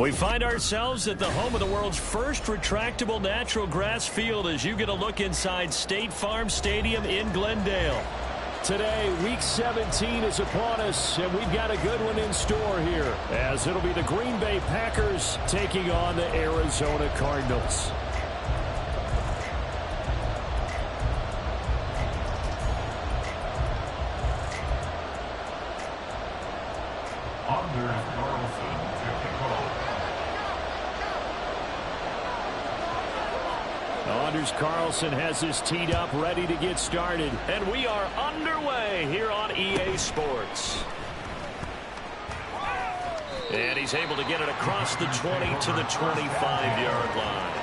We find ourselves at the home of the world's first retractable natural grass field as you get a look inside State Farm Stadium in Glendale. Today, Week 17 is upon us, and we've got a good one in store here, as it'll be the Green Bay Packers taking on the Arizona Cardinals. Anders Carlson has this teed up, ready to get started. And we are underway here on EA Sports. And he's able to get it across the 20 to the 25-yard line.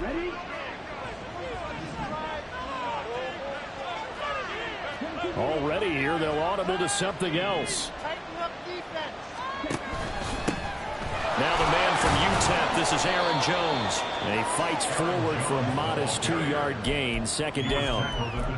Ready? Already here, they'll audible to something else. Now the man from UTEP, this is Aaron Jones. And he fights forward for a modest 2-yard gain, second down.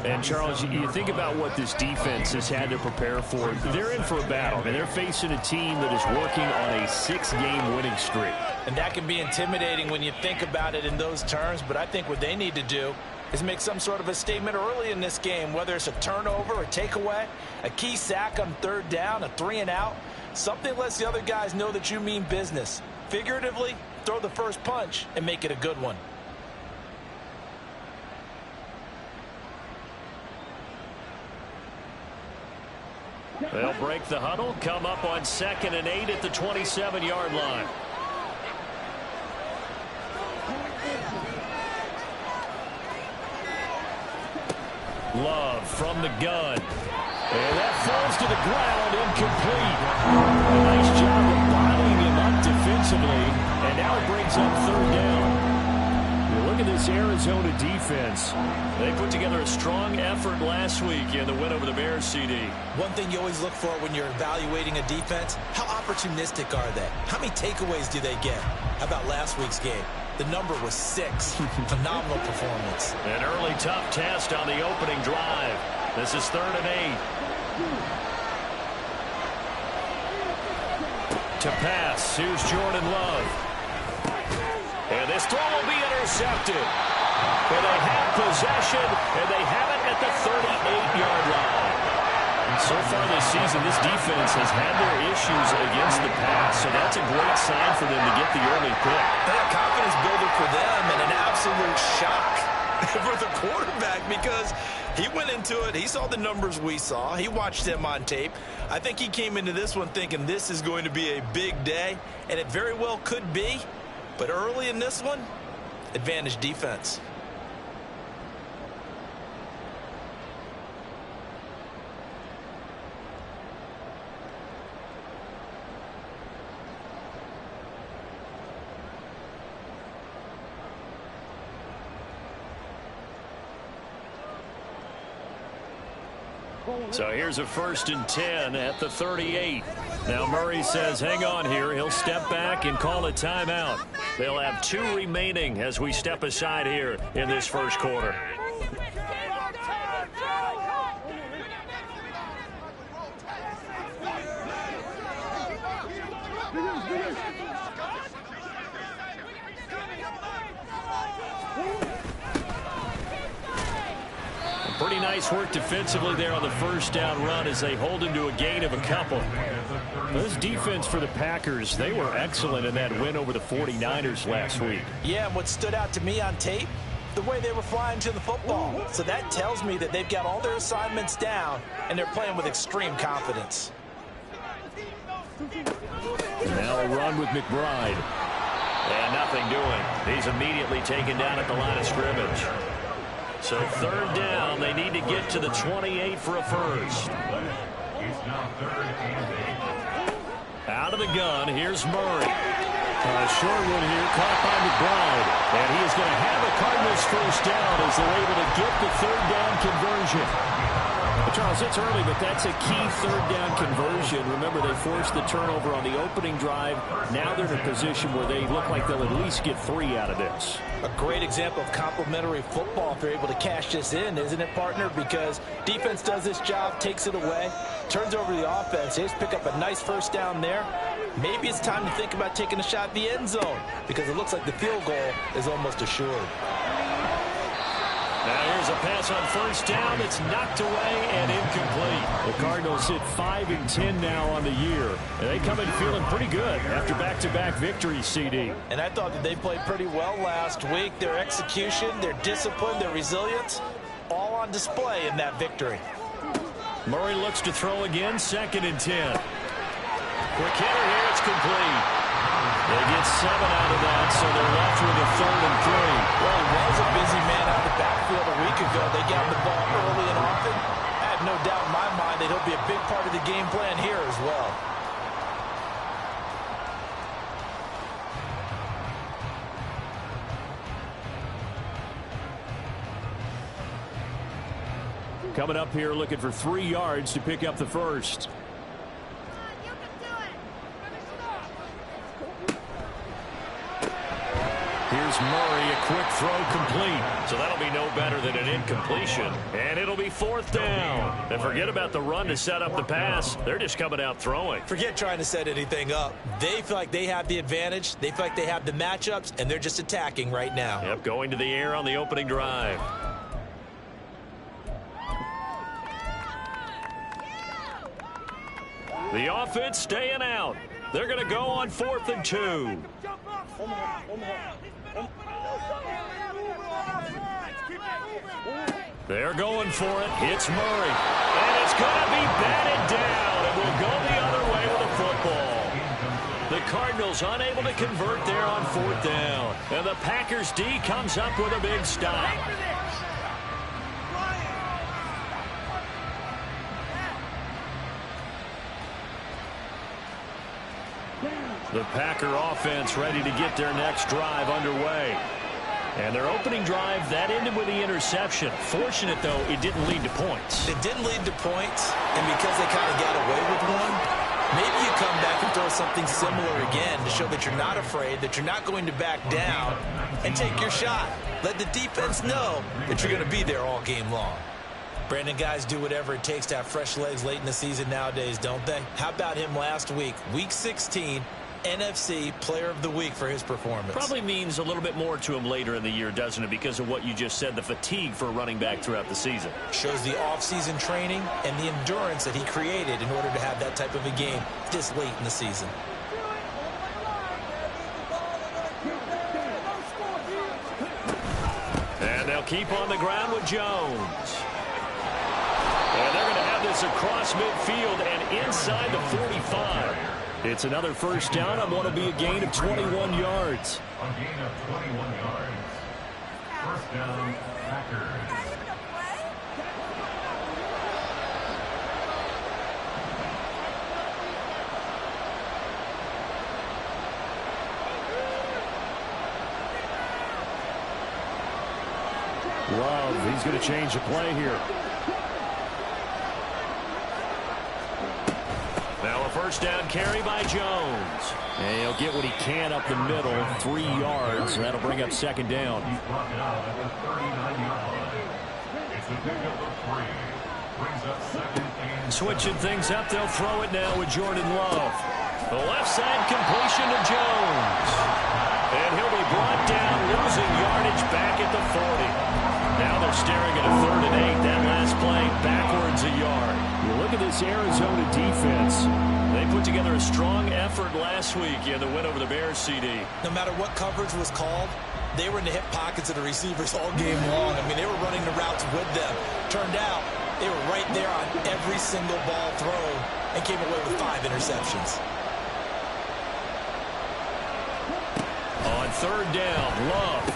And, Charles, you think about what this defense has had to prepare for. They're in for a battle. I mean, they're facing a team that is working on a 6-game winning streak. And that can be intimidating when you think about it in those terms, but I think what they need to do is make some sort of a statement early in this game, whether it's a turnover, a takeaway, a key sack on third down, a 3-and-out. Something lets the other guys know that you mean business. Figuratively, throw the first punch and make it a good one. They'll break the huddle, come up on 2nd and 8 at the 27-yard line. Love from the gun. And that falls to the ground, incomplete. A nice job of bottling him up defensively, and now it brings up third down. You look at this Arizona defense. They put together a strong effort last week in the win over the Bears, CD. One thing you always look for when you're evaluating a defense, how opportunistic are they? How many takeaways do they get? How about last week's game? The number was 6. Phenomenal performance. An early tough test on the opening drive. This is 3rd and 8. To pass, here's Jordan Love. And this throw will be intercepted. And they have possession, and they have it at the 38-yard line. And so far this season, this defense has had their issues against the pass, so that's a great sign for them to get the early pick. A confidence builder for them and an absolute shock for the quarterback because he went into it. He saw the numbers we saw. He watched them on tape. I think he came into this one thinking this is going to be a big day, and it very well could be. But early in this one, advantage defense. So here's a 1st and 10 at the 38. Now Murray says hang on here. He'll step back and call a timeout. They'll have 2 remaining as we step aside here in this first quarter. Pretty nice work defensively there on the first down run as they hold him to a gain of a couple. This defense for the Packers, they were excellent in that win over the 49ers last week. Yeah, and what stood out to me on tape, the way they were flying to the football. So that tells me that they've got all their assignments down and they're playing with extreme confidence. Now a run with McBride. And nothing doing. He's immediately taken down at the line of scrimmage. So 3rd down, they need to get to the 28 for a first. Out of the gun, here's Murray. A short one here, caught by McBride. And he is going to have a Cardinals first down as they're able to get the 3rd down conversion. Charles, it's early, but that's a key third down conversion. Remember, they forced the turnover on the opening drive. Now they're in a position where they look like they'll at least get 3 out of this. A great example of complementary football if they're able to cash this in, isn't it, partner? Because defense does this job, takes it away, turns over the offense. They just pick up a nice first down there. Maybe it's time to think about taking a shot at the end zone because it looks like the field goal is almost assured. Now here's a pass on first down that's knocked away and incomplete. The Cardinals hit 5 and 10 now on the year. And they come in feeling pretty good after back-to-back victories, CD. And I thought that they played pretty well last week. Their execution, their discipline, their resilience, all on display in that victory. Murray looks to throw again, 2nd and 10. Quick hitter here, it's complete. They get 7 out of that, so they're left with a 3rd and 3. Well, he was a busy man out of the backfield a week ago. They got him the ball early and often. I have no doubt in my mind that he'll be a big part of the game plan here as well. Coming up here looking for 3 yards to pick up the first. Here's Murray, a quick throw complete. So that'll be no better than an incompletion. And it'll be 4th down. And forget about the run to set up the pass. They're just coming out throwing. Forget trying to set anything up. They feel like they have the advantage. They feel like they have the matchups, and they're just attacking right now. Yep, going to the air on the opening drive. The offense staying out. They're going to go on 4th and 2. They're going for it. It's Murray. And it's going to be batted down. It will go the other way with a football. The Cardinals unable to convert there on 4th down. And the Packers D comes up with a big stop. The Packer offense ready to get their next drive underway. And their opening drive, that ended with the interception. Fortunate, though, it didn't lead to points. It didn't lead to points, and because they kind of got away with one, maybe you come back and throw something similar again to show that you're not afraid, that you're not going to back down, and take your shot. Let the defense know that you're going to be there all game long. Brandon, guys do whatever it takes to have fresh legs late in the season nowadays, don't they? How about him last week, Week 16, NFC Player of the Week for his performance? Probably means a little bit more to him later in the year, doesn't it, because of what you just said, the fatigue for a running back throughout the season. Shows the offseason training and the endurance that he created in order to have that type of a game this late in the season. And they'll keep on the ground with Jones. And they're going to have this across midfield and inside the 45. It's another first down on what will be a gain of 21 yards. A gain of 21 yards. First down, Packers. Love, he's going to change the play here. Now a first down carry by Jones. And he'll get what he can up the middle, 3 yards. That'll bring up 2nd down. He's brought it out at the 39-yard line. It's a pickup of 3. Brings up 2nd and... Switching things up, they'll throw it now with Jordan Love. The left side completion to Jones. And he'll be brought down, losing yardage back at the 40. Now they're staring at a 3rd and 8. That last play backwards a yard. You look at this Arizona defense. They put together a strong effort last week in the win over the Bears, CD. No matter what coverage was called, they were in the hip pockets of the receivers all game long. I mean, they were running the routes with them. Turned out they were right there on every single ball thrown and came away with 5 interceptions. On 3rd down, Love.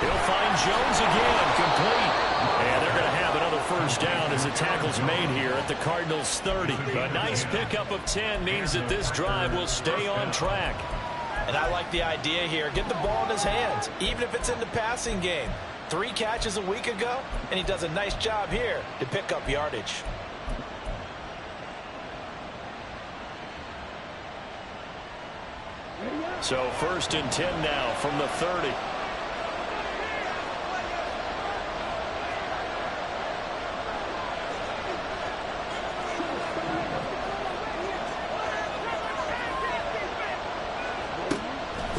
He'll find Jones again, complete. And they're going to have another first down as the tackle's made here at the Cardinals' 30. A nice pickup of 10 means that this drive will stay on track. And I like the idea here. Get the ball in his hands, even if it's in the passing game. 3 catches a week ago, and he does a nice job here to pick up yardage. So 1st and 10 now from the 30.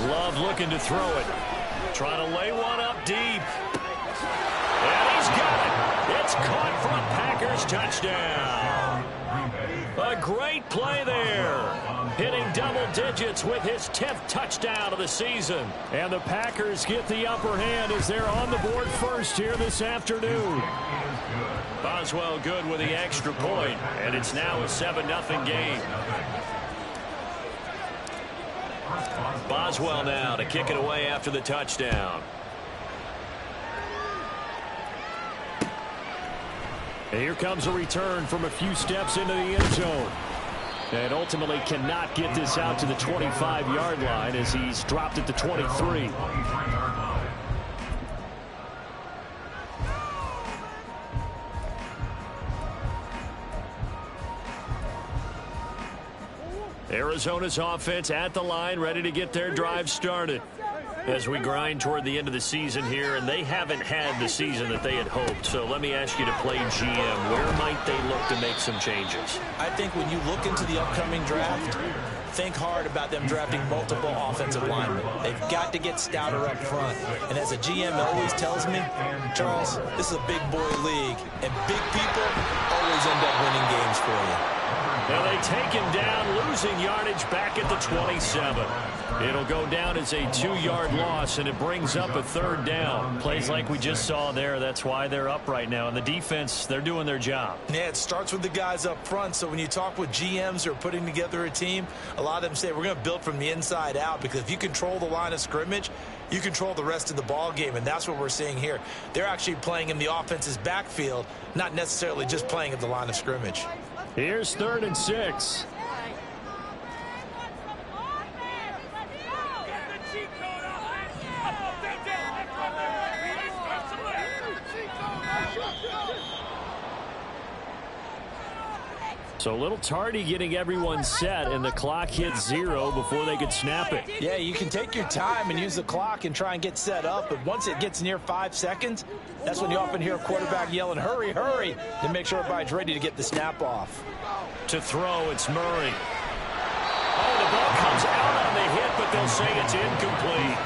Love looking to throw it. Trying to lay one up deep. And he's got it. It's caught for a Packers touchdown. A great play there. Hitting double digits with his 10th touchdown of the season. And the Packers get the upper hand as they're on the board first here this afternoon. Boswell good with the extra point, and it's now a 7-0 game. Boswell now to kick it away after the touchdown. And here comes a return from a few steps into the end zone. And ultimately cannot get this out to the 25-yard line as he's dropped at the 23. Arizona's offense at the line, ready to get their drive started as we grind toward the end of the season here, and they haven't had the season that they had hoped. So let me ask you to play GM. Where might they look to make some changes? I think when you look into the upcoming draft, think hard about them drafting multiple offensive linemen. They've got to get stouter up front. And as a GM always tells me, Charles, this is a big boy league, and big people always end up winning games for you. Now they take him down, losing yardage back at the 27. It'll go down as a 2-yard loss, and it brings up a 3rd down. Plays like we just saw there. That's why they're up right now. And the defense, they're doing their job. Yeah, it starts with the guys up front. So when you talk with GMs who are putting together a team, a lot of them say we're going to build from the inside out, because if you control the line of scrimmage, you control the rest of the ball game, and that's what we're seeing here. They're actually playing in the offense's backfield, not necessarily just playing at the line of scrimmage. Here's 3rd and 6. So a little tardy getting everyone set, and the clock hits 0 before they could snap it. Yeah, you can take your time and use the clock and try and get set up, but once it gets near 5 seconds, that's when you often hear a quarterback yelling, hurry, hurry, to make sure everybody's ready to get the snap off. To throw, it's Murray. Oh, the ball comes out on the hit, but they'll say it's incomplete.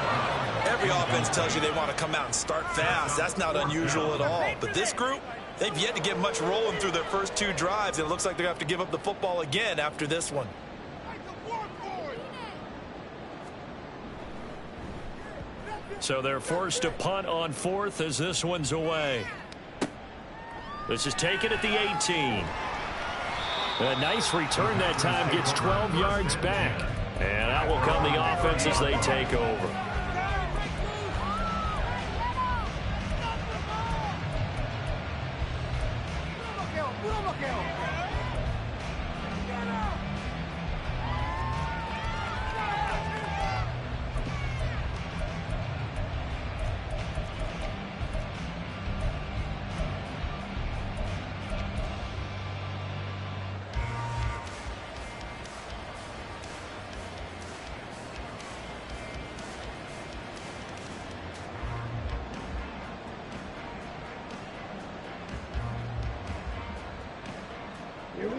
Every offense tells you they want to come out and start fast. That's not unusual at all. But this group, they've yet to get much rolling through their first 2 drives, and it looks like they're going to have to give up the football again after this one. So they're forced to punt on 4th as this one's away. This is taken at the 18. A nice return that time, gets 12 yards back. And out will come the offense as they take over.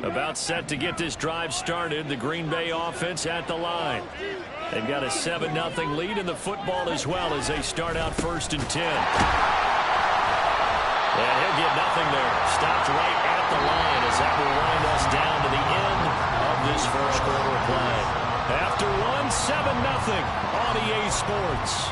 About set to get this drive started. The Green Bay offense at the line. They've got a 7-0 lead in the football as well as they start out 1st and 10. And he'll get nothing there. Stopped right at the line as that will wind us down to the end of this first quarter of play. After one, 7-0 on EA Sports.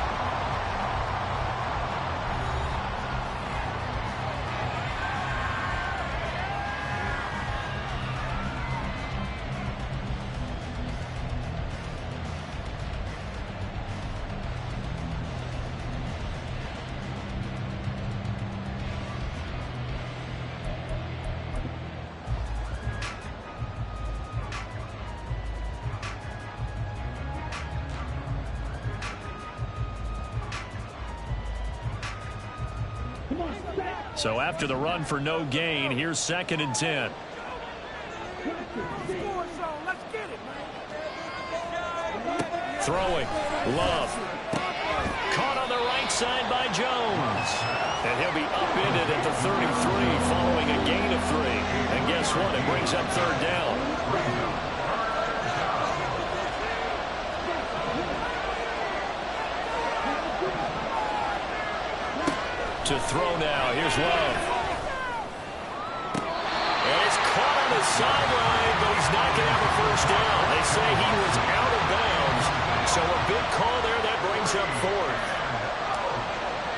So after the run for no gain, here's 2nd and 10. Throwing. Love. Caught on the right side by Jones. And he'll be upended at the 33 following a gain of 3. And guess what? It brings up 3rd down. To throw now. Here's Love. And it's caught on the sideline, but he's not going to have a 1st down. They say he was out of bounds. So a big call there. That brings up 4th.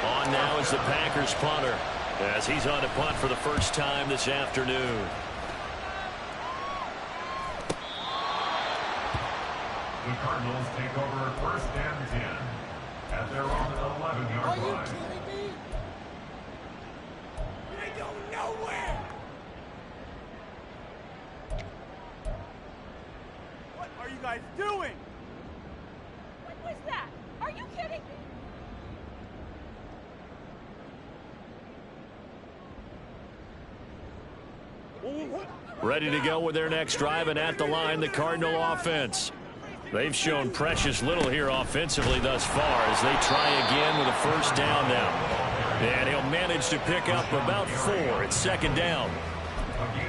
On now is the Packers punter as he's on to punt for the first time this afternoon. The Cardinals take over 1st and 10 at their own 11-yard line. Nowhere! What are you guys doing? What was that? Are you kidding me? Ready to go with their next drive, and at the line, the Cardinal offense. They've shown precious little here offensively thus far as they try again with a 1st down now. And he'll manage to pick up about 4. It's 2nd down.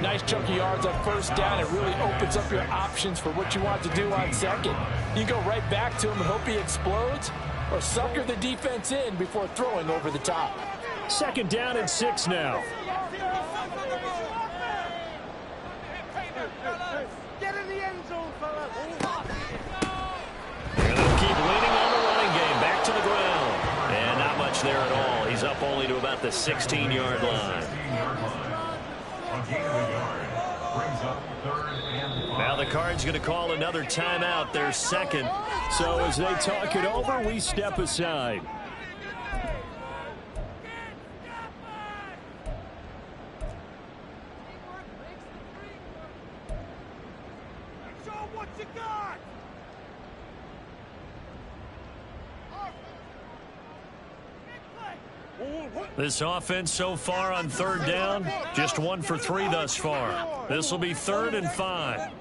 Nice chunk of yards on 1st down. It really opens up your options for what you want to do on 2nd. You go right back to him and hope he explodes, or sucker the defense in before throwing over the top. 2nd down and 6 now. Get in the end zone, fellas! And they'll keep leaning on the running game. Back to the ground. And not much there at all. He's up only to about the 16-yard line. Now the Cards going to call another timeout, their 2nd. So as they talk it over, we step aside. Show 'em what you got! This offense so far on 3rd down, just 1 for 3 thus far. This will be 3rd and 5.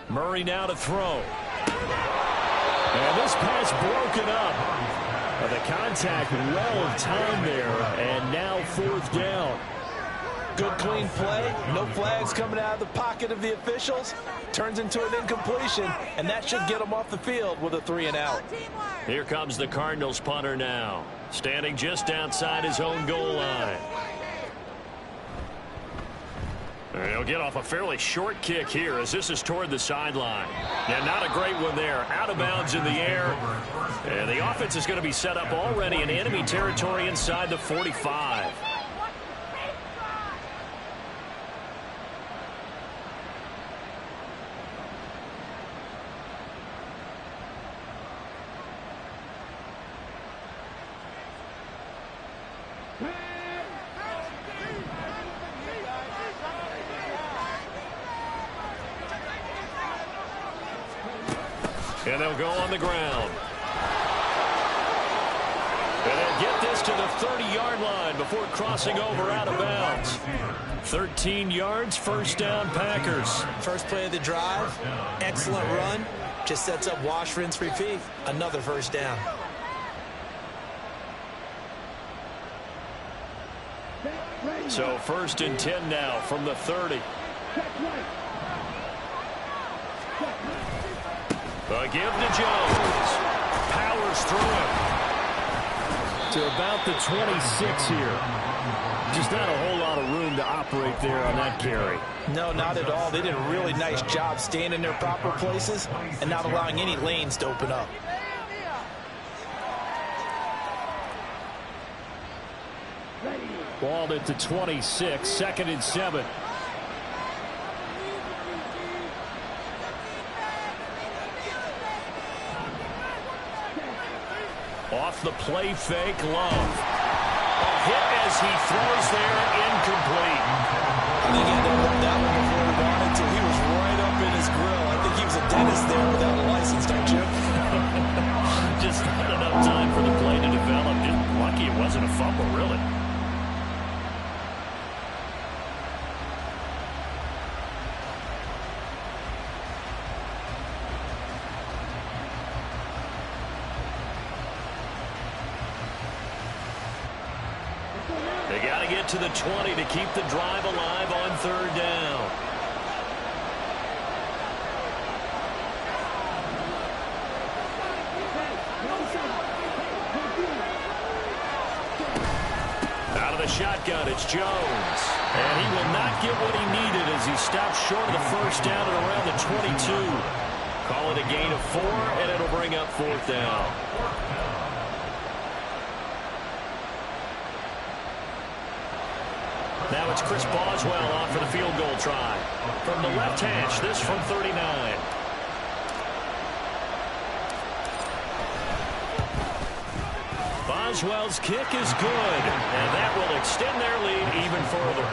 Murray now to throw. And this pass broken up. The contact well timed there, and now 4th down. Good clean play. No flags coming out of the pocket of the officials. Turns into an incompletion, and that should get them off the field with a 3 and out. Here comes the Cardinals punter now, standing just outside his own goal line. And he'll get off a fairly short kick here as this is toward the sideline. Yeah, not a great one there. Out of bounds in the air. And the offense is going to be set up already in enemy territory inside the 45. And they'll go on the ground. And they'll get this to the 30-yard line before crossing over out of bounds. 13 yards, 1st down, Packers. First play of the drive, excellent run. Just sets up wash, rinse, repeat. Another 1st down. So 1st and 10 now from the 30. The give to Jones. Powers through it. To about the 26 here. Just not a whole lot of room to operate there on that carry. No, not at all. They did a really nice job staying in their proper places and not allowing any lanes to open up. Balled at the 26, 2nd and 7. Off the play fake, Love. A hit as he throws there, incomplete. I think he had to put that one before he wanted to. He was right up in his grill. I think he was a dentist there without a license, don't you? Just not enough time for the play to develop. Just lucky fumble, really. They got to get to the 20 to keep the drive alive on third down. Out of the shotgun, it's Jones. And he will not get what he needed as he stops short of the first down at around the 22. Call it a gain of 4, and it'll bring up fourth down. Now it's Chris Boswell off for the field goal try. From the left hash, this from 39. Boswell's kick is good, and that will extend their lead even further.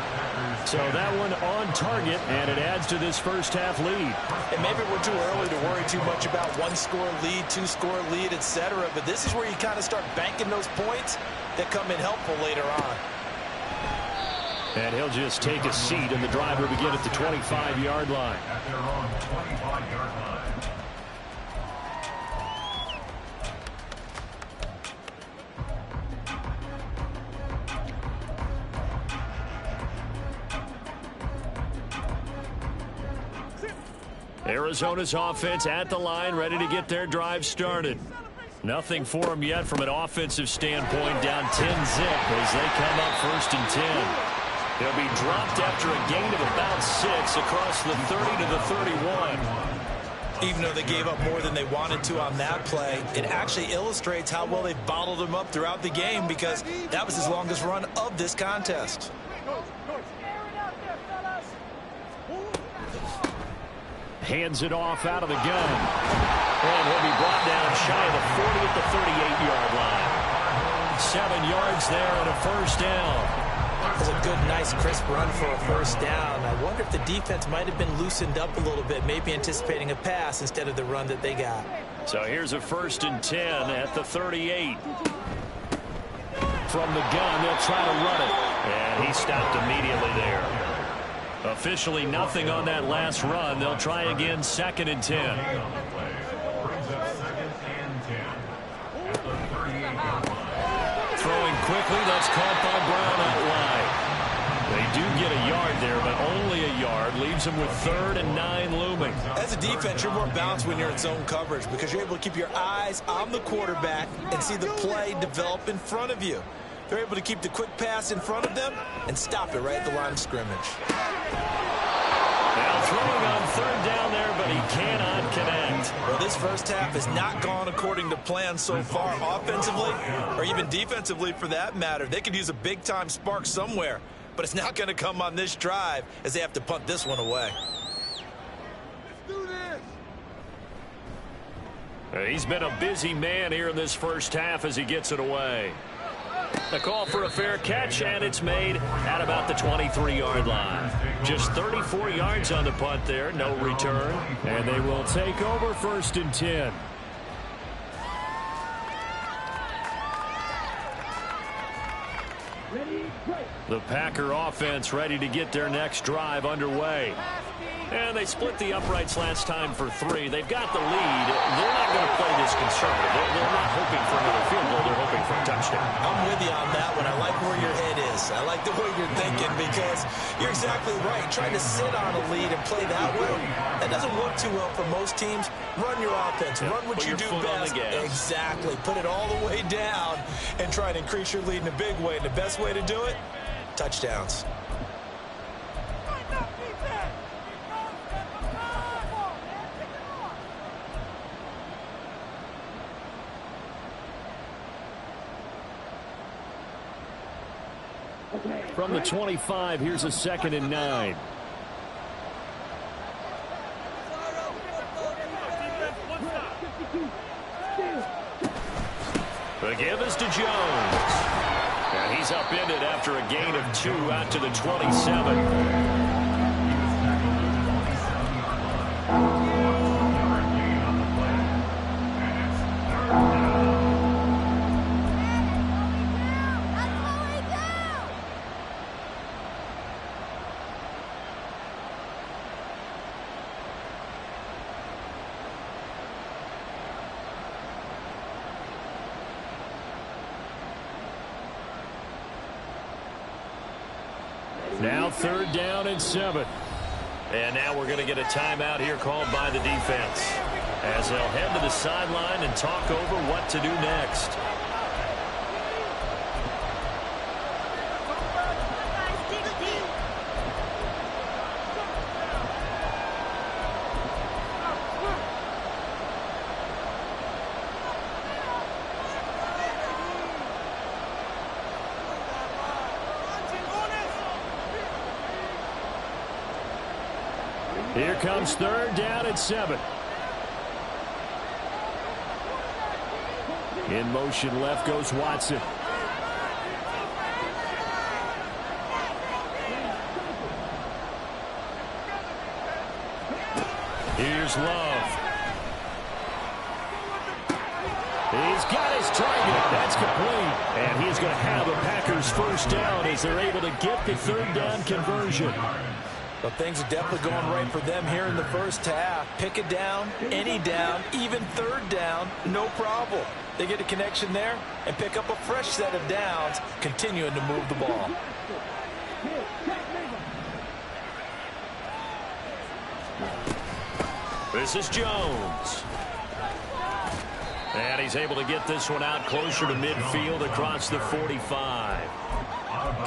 So that one on target, and it adds to this first half lead. And maybe we're too early to worry too much about one-score lead, two-score lead, etc. But this is where you kind of start banking those points that come in helpful later on. And he'll just take a seat, and the drive will begin at the 25-yard line. At their own 25-yard line. Arizona's offense at the line, ready to get their drive started. Nothing for them yet from an offensive standpoint, down 10-zip as they come up 1st and 10. They'll be dropped after a gain of about 6 across the 30 to the 31. Even though they gave up more than they wanted to on that play, it actually illustrates how well they've bottled them up throughout the game, because that was his longest run of this contest. Hands it off out of the gun. And he'll be brought down shy of the 40 at the 38-yard line. 7 yards there and a first down. It was a good, nice, crisp run for a first down. I wonder if the defense might have been loosened up a little bit, maybe anticipating a pass instead of the run that they got. So here's a 1st and 10 at the 38. From the gun, they'll try to run it. And he stopped immediately there. Officially nothing on that last run. They'll try again, 2nd and 10. Brings up 2nd and 10. At the 38-yard line. Throwing quickly, that's caught by Brown out wide. They do get a yard there, but only a yard. Leaves them with 3rd and 9 looming. As a defense, you're more balanced when you're in zone coverage, because you're able to keep your eyes on the quarterback and see the play develop in front of you. They're able to keep the quick pass in front of them and stop it right at the line of scrimmage. Now throwing on 3rd down there, but he cannot connect. Well, this first half has not gone according to plan so far, offensively or even defensively for that matter. They could use a big-time spark somewhere, but it's not going to come on this drive as they have to punt this one away. Let's do this. He's been a busy man here in this first half as he gets it away. The call for a fair catch, and it's made at about the 23-yard line. Just 34 yards on the punt there, no return. And they will take over 1st and 10. The Packer offense ready to get their next drive underway. And they split the uprights last time for 3. They've got the lead. They're not going to play this conservative. They're not hoping for another field goal. They're hoping for a touchdown. I'm with you on that one. I like where your head is. I like the way you're thinking, because you're exactly right. Trying to sit on a lead and play that way, that doesn't work too well for most teams. Run your offense. Run what you do best. Exactly. Put it all the way down and try to increase your lead in a big way. And the best way to do it, touchdowns. From the 25, here's a 2nd and 9. The give is to Jones. And he's upended after a gain of 2 out to the 27. Now 3rd down and 7. And now we're going to get a timeout here called by the defense, as they'll head to the sideline and talk over what to do next. Here comes 3rd down and 7. In motion left goes Watson. Here's Love. He's got his target. That's complete. And he's going to have the Packers 1st down as they're able to get the 3rd down conversion. Well, things are definitely going right for them here in the first half. Pick it down, any down, even 3rd down, no problem. They get a connection there and pick up a fresh set of downs, continuing to move the ball. This is Jones. And he's able to get this one out closer to midfield across the 45.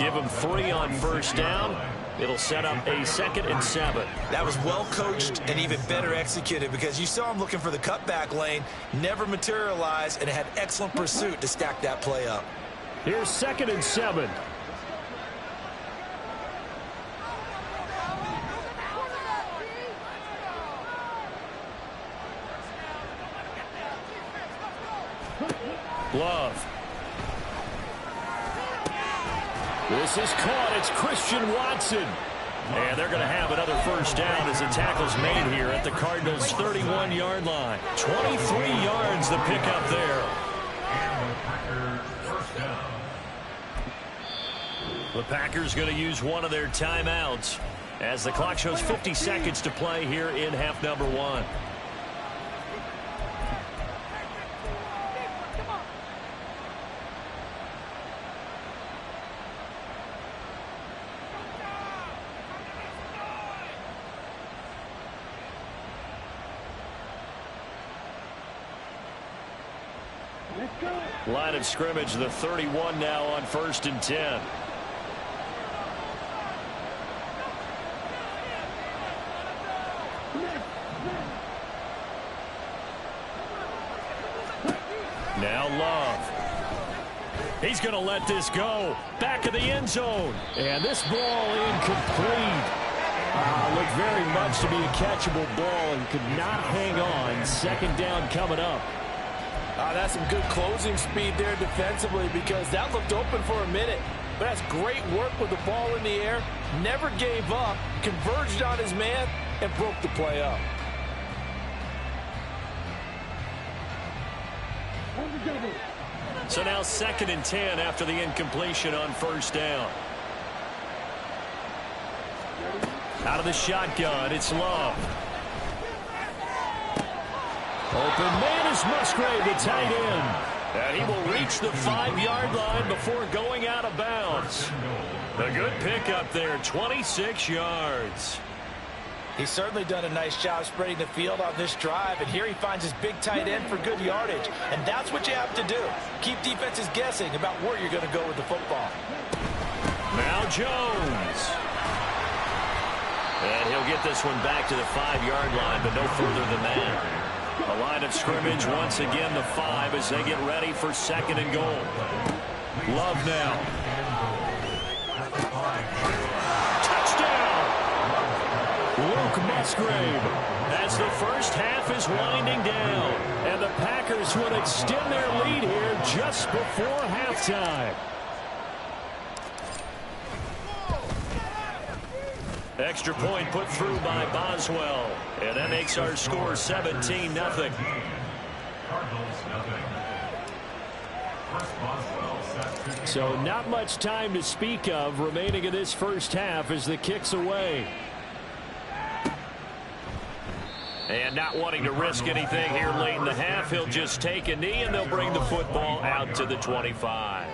Give him 3 on 1st down. It'll set up a 2nd and 7. That was well coached and even better executed, because you saw him looking for the cutback lane, never materialized, and had excellent pursuit to stack that play up. Here's 2nd and 7. Love. This is caught. It's Christian Watson. And they're going to have another 1st down as the tackle's made here at the Cardinals' 31-yard line. 23 yards the pickup there. The Packers going to use one of their timeouts as the clock shows 50 seconds to play here in half number 1. Line of scrimmage, the 31 now on 1st and 10. Now Love. He's going to let this go. Back of the end zone. And this ball incomplete. Looked very much to be a catchable ball and could not hang on. 2nd down coming up. That's some good closing speed there defensively, because that looked open for a minute. But that's great work with the ball in the air. Never gave up, converged on his man, and broke the play up. So now 2nd and 10 after the incompletion on 1st down. Out of the shotgun, it's Love. Open man is Musgrave, the tight end. And he will reach the 5-yard line before going out of bounds. A good pickup there, 26 yards. He's certainly done a nice job spreading the field on this drive, and here he finds his big tight end for good yardage. And that's what you have to do. Keep defenses guessing about where you're going to go with the football. Now Jones. And he'll get this one back to the 5-yard line, but no further than that. A line of scrimmage once again, the 5, as they get ready for 2nd and goal. Love now. Touchdown! Luke Musgrave, as the first half is winding down. And the Packers will extend their lead here just before halftime. Extra point put through by Boswell. And that makes our score 17-0. So not much time to speak of remaining in this first half as the kick's away. And not wanting to risk anything here late in the half, he'll just take a knee and they'll bring the football out to the 25.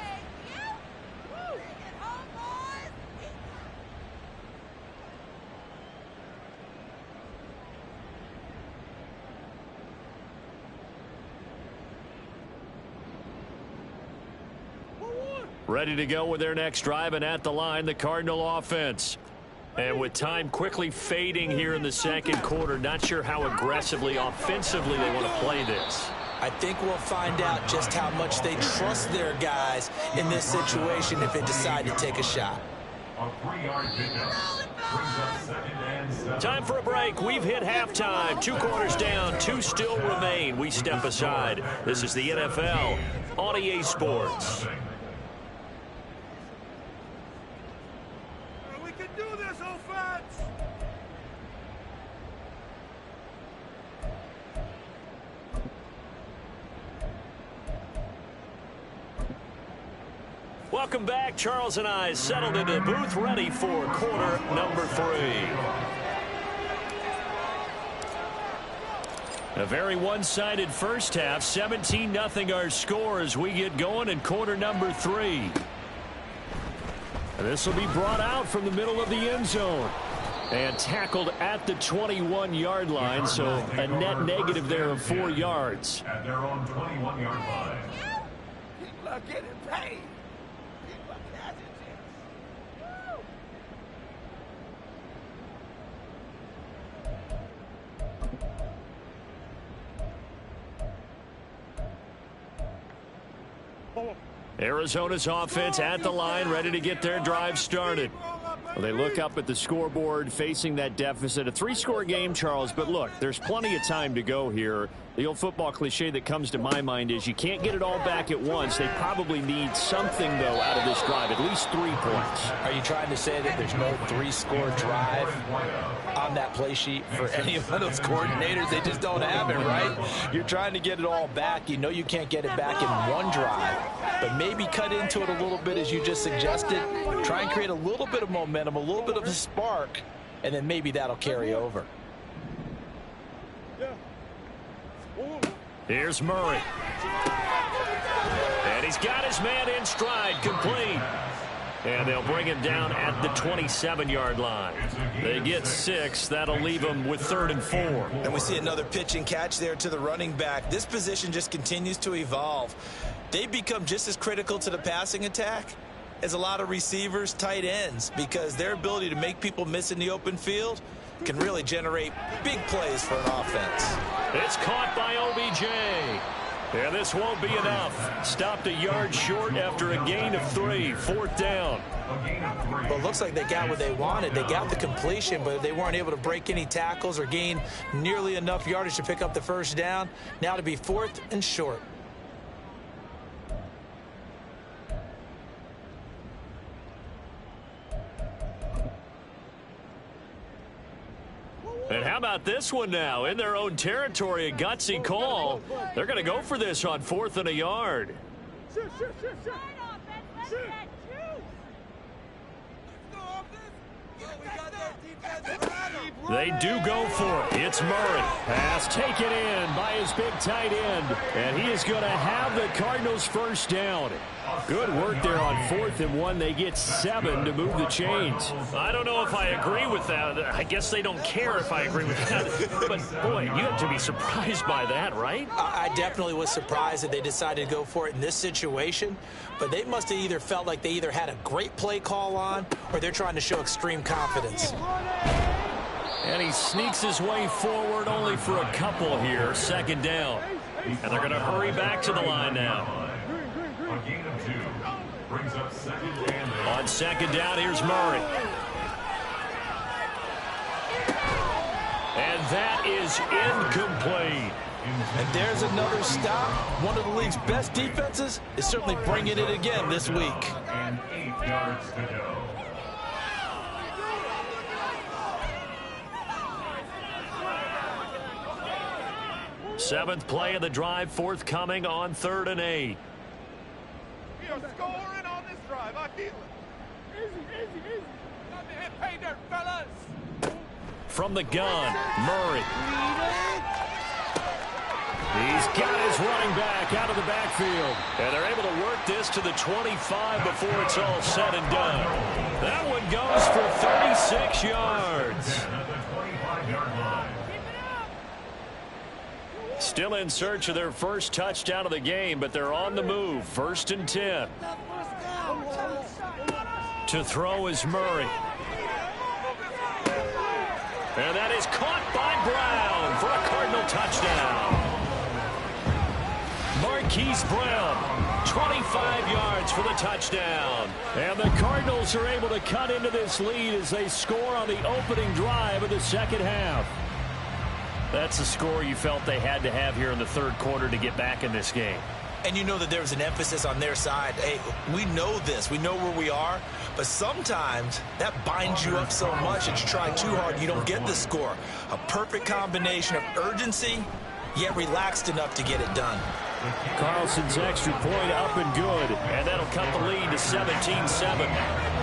Ready to go with their next drive, and at the line, the Cardinal offense. And with time quickly fading here in the second quarter, not sure how aggressively, offensively they want to play this. I think we'll find out just how much they trust their guys in this situation if they decide to take a shot. A 3-yard pickup. Brings up 2nd and 7. Time for a break. We've hit halftime. 2 quarters down, 2 still remain. We step aside. This is the NFL on EA Sports. We can do this, offense! Welcome back. Charles and I settled into the booth, ready for quarter number 3. A very one-sided first half. 17-0 our score as we get going in quarter number 3. And this will be brought out from the middle of the end zone and tackled at the 21-yard line, so a net negative there of 4 yards. At their own 21-yard line. People are getting paid. People are casualties. Arizona's offense at the line, ready to get their drive started. Well, they look up at the scoreboard facing that deficit. A 3-score game, Charles, but look, there's plenty of time to go here. The old football cliche that comes to my mind is you can't get it all back at once. They probably need something, though, out of this drive, at least 3 points. Are you trying to say that there's no 3-score drive on that play sheet for any of those coordinators? They just don't have it, right? You're trying to get it all back. You know you can't get it back in one drive, but maybe cut into it a little bit as you just suggested. Try and create a little bit of momentum, a little bit of a spark, and then maybe that'll carry over. Here's Murray. And he's got his man in stride, complete. And they'll bring him down at the 27-yard line. They get 6. That'll leave them with 3rd and 4. And we see another pitch and catch there to the running back. This position just continues to evolve. They become just as critical to the passing attack as a lot of receivers, tight ends, because their ability to make people miss in the open field can really generate big plays for an offense. It's caught by OBJ. And this won't be enough. Stopped a yard short after a gain of 3. 4th down. Well, it looks like they got what they wanted. They got the completion, but they weren't able to break any tackles or gain nearly enough yardage to pick up the first down. Now to be 4th and short. And how about this one now? In their own territory, a gutsy call. They're going to go for this on 4th and a yard. Shoot. Let's get juice. They do go for it. It's Murray. Pass taken in by his big tight end. And he is going to have the Cardinals first down. Good work there on 4th and 1. They get 7 to move the chains. I don't know if I agree with that. I guess they don't care if I agree with that. But, boy, you have to be surprised by that, right? I definitely was surprised that they decided to go for it in this situation. But they must have either felt like they either had a great play call on or they're trying to show extreme confidence. And he sneaks his way forward only for a couple here. 2nd down. And they're going to hurry back to the line now. A gain of 2. Brings up 2nd and 8. On 2nd down, here's Murray. And that is incomplete. And there's another stop. One of the league's best defenses is certainly bringing it again this week. And 8 yards to go. Seventh play of the drive, forthcoming on 3rd and 8. We are scoring on this drive. I feel it. Easy. Got to hit pay dirt, fellas. From the gun, Murray. He's got his running back out of the backfield. And they're able to work this to the 25 before it's all said and done. That one goes for 36 yards. Still in search of their first touchdown of the game, but they're on the move. 1st and 10. To throw is Murray. And that is caught by Brown for a Cardinal touchdown. Marquise Brown, 25 yards for the touchdown. And the Cardinals are able to cut into this lead as they score on the opening drive of the second half. That's a score you felt they had to have here in the third quarter to get back in this game. And you know that there was an emphasis on their side. Hey, we know this. We know where we are. But sometimes that binds you up so much that you try too hard, you don't get the score. A perfect combination of urgency, yet relaxed enough to get it done. Carlson's extra point up and good. And that'll cut the lead to 17-7.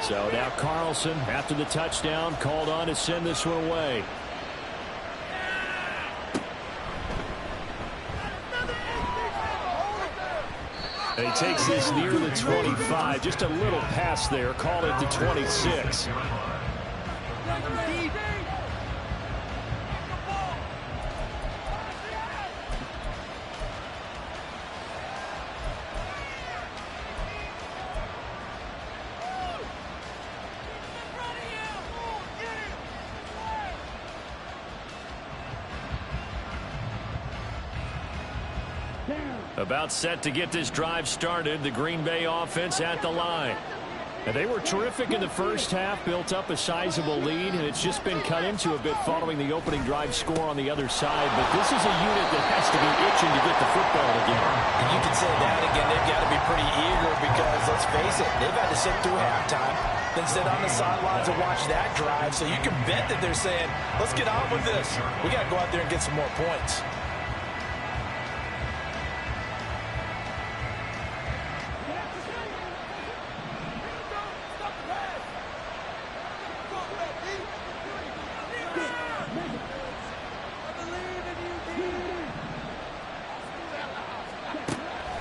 So now Carlson, after the touchdown, called on to send this one away. And he takes this near the 25. Just a little pass there. Call it the 26. About set to get this drive started. The Green Bay offense at the line. And they were terrific in the first half, built up a sizable lead, and it's just been cut into a bit following the opening drive score on the other side. But this is a unit that has to be itching to get the football again. And you can say that again. They've got to be pretty eager because, let's face it, they've had to sit through halftime, then sit on the sidelines and watch that drive. So you can bet that they're saying, let's get on with this. We got to go out there and get some more points.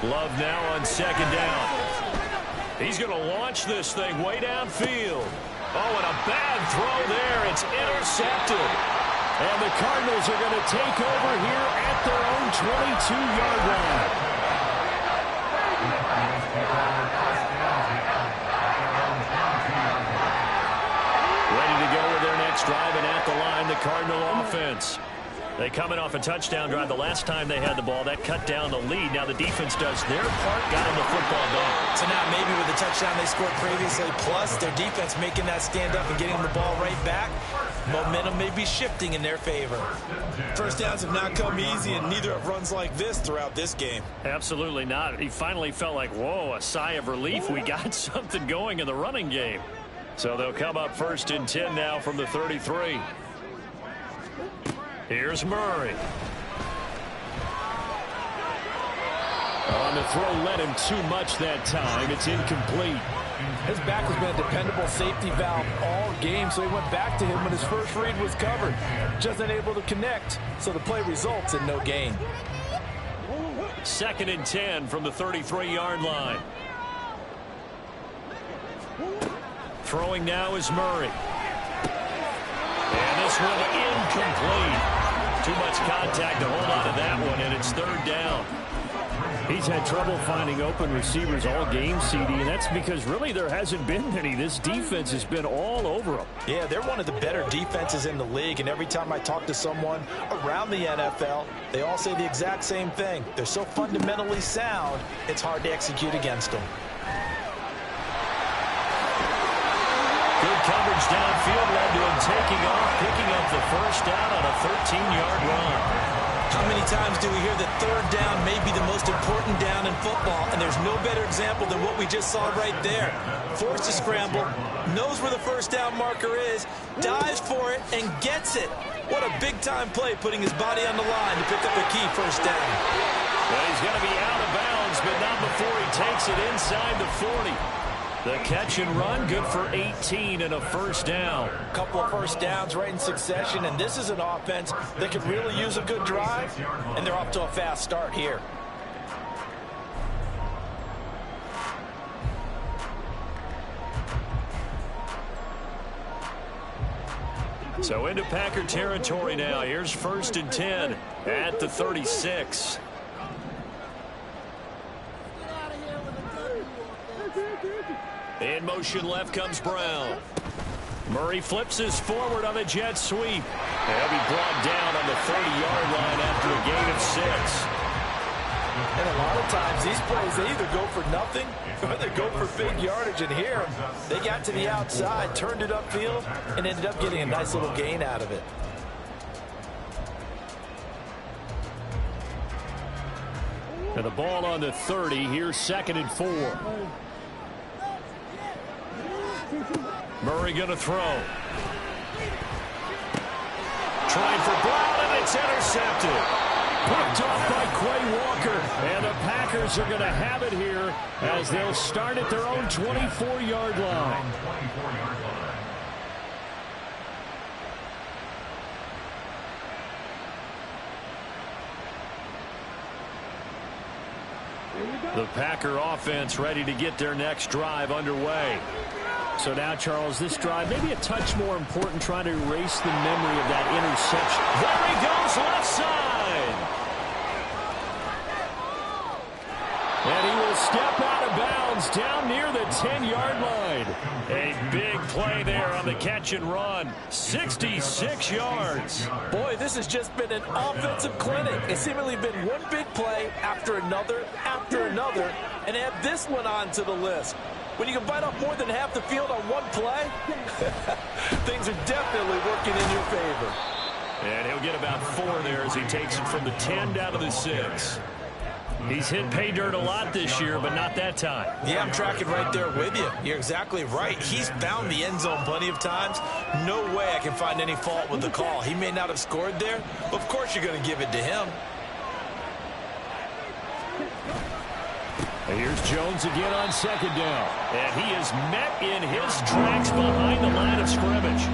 Love now on second down. He's going to launch this thing way downfield. Oh, and a bad throw there. It's intercepted. And the Cardinals are going to take over here at their own 22-yard line. Ready to go with their next drive, and at the line, the Cardinal offense. They coming off a touchdown drive the last time they had the ball. That cut down the lead. Now the defense does their part, got them the football back. So now maybe with the touchdown they scored previously, plus their defense making that stand up and getting the ball right back, momentum may be shifting in their favor. First downs have not come easy, and neither have runs like this throughout this game. Absolutely not. He finally felt like, whoa, a sigh of relief. We got something going in the running game. So they'll come up 1st and 10 now from the 33. Here's Murray. On the throw, led him too much that time. It's incomplete. His back has been a dependable safety valve all game, so he went back to him when his first read was covered. Just unable to connect, so the play results in no gain. 2nd and 10 from the 33-yard line. Throwing now is Murray. And this one incomplete. Too much contact to hold on to that one, and it's 3rd down. He's had trouble finding open receivers all game, CD, and that's because really there hasn't been many. This defense has been all over them. Yeah, they're one of the better defenses in the league, and every time I talk to someone around the NFL, they all say the exact same thing. They're so fundamentally sound, it's hard to execute against them. Good coverage downfield led to him taking off, picking up the first down on a 13-yard run. How many times do we hear that 3rd down may be the most important down in football, and there's no better example than what we just saw right there. Forced to scramble, knows where the first down marker is, dives for it, and gets it. What a big-time play, putting his body on the line to pick up a key first down. Well, he's going to be out of bounds, but not before he takes it inside the 40. The catch and run, good for 18 and a first down. A couple of first downs right in succession, and this is an offense that could really use a good drive, and they're off to a fast start here. So into Packer territory now. Here's 1st and 10 at the 36. In motion left comes Brown. Murray flips his forward on the jet sweep. He'll be brought down on the 30-yard line after a gain of 6. And a lot of times these plays, they either go for nothing or they go for big yardage. And here, they got to the outside, turned it upfield, and ended up getting a nice little gain out of it. And the ball on the 30. Here's 2nd and 4. Murray going to throw. Trying for Brown, and it's intercepted. Picked off by Quay Walker. And the Packers are going to have it here as they'll start at their own 24-yard line. The Packer offense ready to get their next drive underway. So now, Charles, this drive maybe a touch more important, trying to erase the memory of that interception. There he goes, left side. And he will step out of bounds down near the 10-yard line. A big play there on the catch and run. 66 yards. Boy, this has just been an offensive clinic. It's seemingly been one big play after another, and add this one onto the list. When you can bite off more than half the field on one play, things are definitely working in your favor. And he'll get about 4 there as he takes it from the 10 down to the 6. He's hit pay dirt a lot this year, but not that time. Yeah, I'm tracking right there with you. You're exactly right. He's found the end zone plenty of times. No way I can find any fault with the call. He may not have scored there, but of course you're going to give it to him. And here's Jones again on 2nd down. And he is met in his tracks behind the line of scrimmage.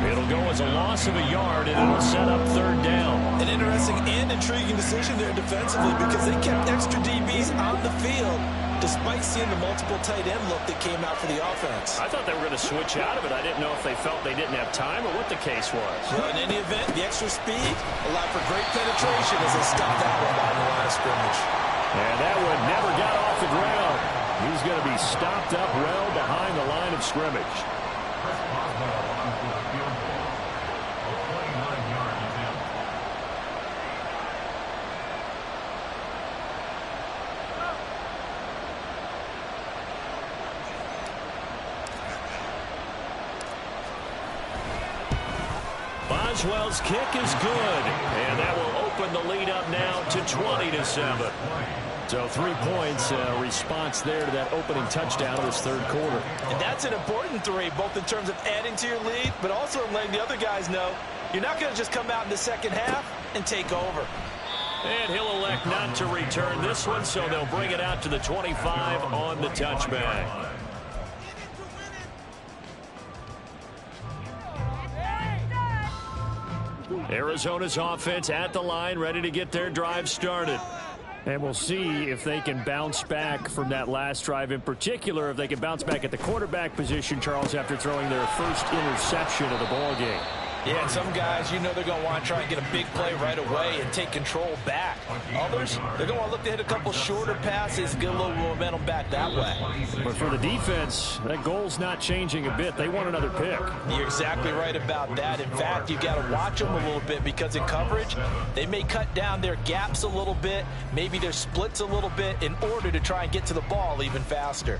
It'll go as a loss of a yard, and it'll set up 3rd down. An interesting and intriguing decision there defensively because they kept extra DBs on the field despite seeing the multiple tight end look that came out for the offense. I thought they were going to switch out of it. I didn't know if they felt they didn't have time or what the case was. Well, in any event, the extra speed allowed for great penetration as they stopped that one behind the line of scrimmage. And that one never got off the ground. He's going to be stopped up well behind the line of scrimmage. Boswell's kick is good, and that will open the lead up now to 20-7. So 3 points, response there to that opening touchdown of this 3rd quarter. And that's an important 3, both in terms of adding to your lead, but also in letting the other guys know you're not going to just come out in the second half and take over. And he'll elect not to return this one, so they'll bring it out to the 25 on the touchback. Arizona's offense at the line, ready to get their drive started. And we'll see if they can bounce back from that last drive, in particular, if they can bounce back at the quarterback position, Charles, after throwing their first interception of the ball game. Yeah, and some guys, you know they're going to want to try and get a big play right away and take control back. Others, they're going to want to look to hit a couple shorter passes, get a little momentum back that way. But for the defense, that goal's not changing a bit. They want another pick. You're exactly right about that. In fact, you've got to watch them a little bit because in coverage, they may cut down their gaps a little bit, maybe their splits a little bit in order to try and get to the ball even faster.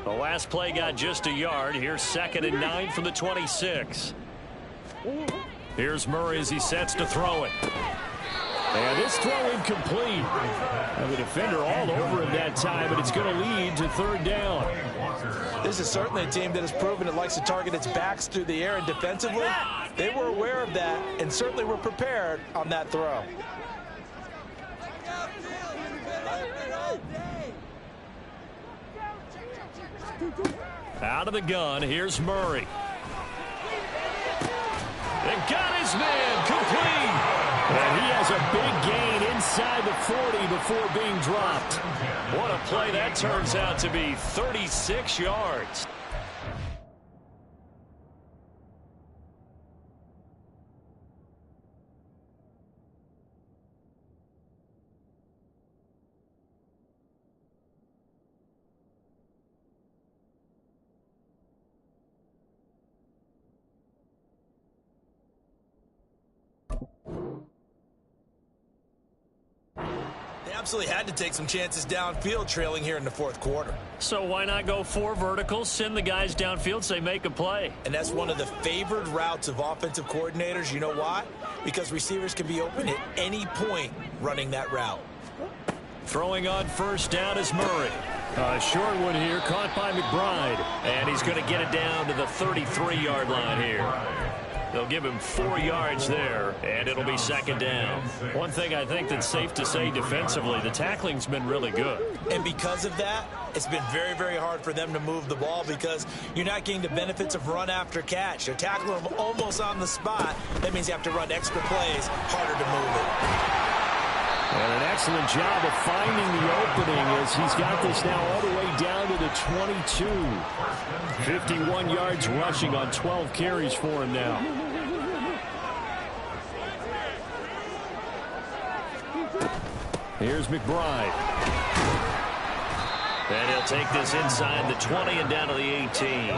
The last play got just a yard. Here's 2nd and 9 from the 26. Here's Murray as he sets to throw it. And this throw incomplete. And the defender all over him that time, but it's going to lead to 3rd down. This is certainly a team that has proven it likes to target its backs through the air, and defensively, they were aware of that and certainly were prepared on that throw. Out of the gun, here's Murray. And got his man complete. And he has a big gain inside the 40 before being dropped. What a play that turns out to be, 36 yards. Absolutely had to take some chances downfield trailing here in the fourth quarter. So why not go 4 verticals, send the guys downfield, say make a play? And that's one of the favored routes of offensive coordinators. You know why? Because receivers can be open at any point running that route. Throwing on first down is Murray. A short one here, caught by McBride. And he's going to get it down to the 33-yard line here. They'll give him 4 yards there, and it'll be second down. One thing I think that's safe to say defensively, the tackling's been really good. And because of that, it's been very, very hard for them to move the ball because you're not getting the benefits of run after catch. They're tackling them almost on the spot. That means you have to run extra plays, harder to move it. And an excellent job of finding the opening as he's got this now all the way down to the 22. 51 yards rushing on 12 carries for him now. Here's McBride. And he'll take this inside the 20 and down to the 18.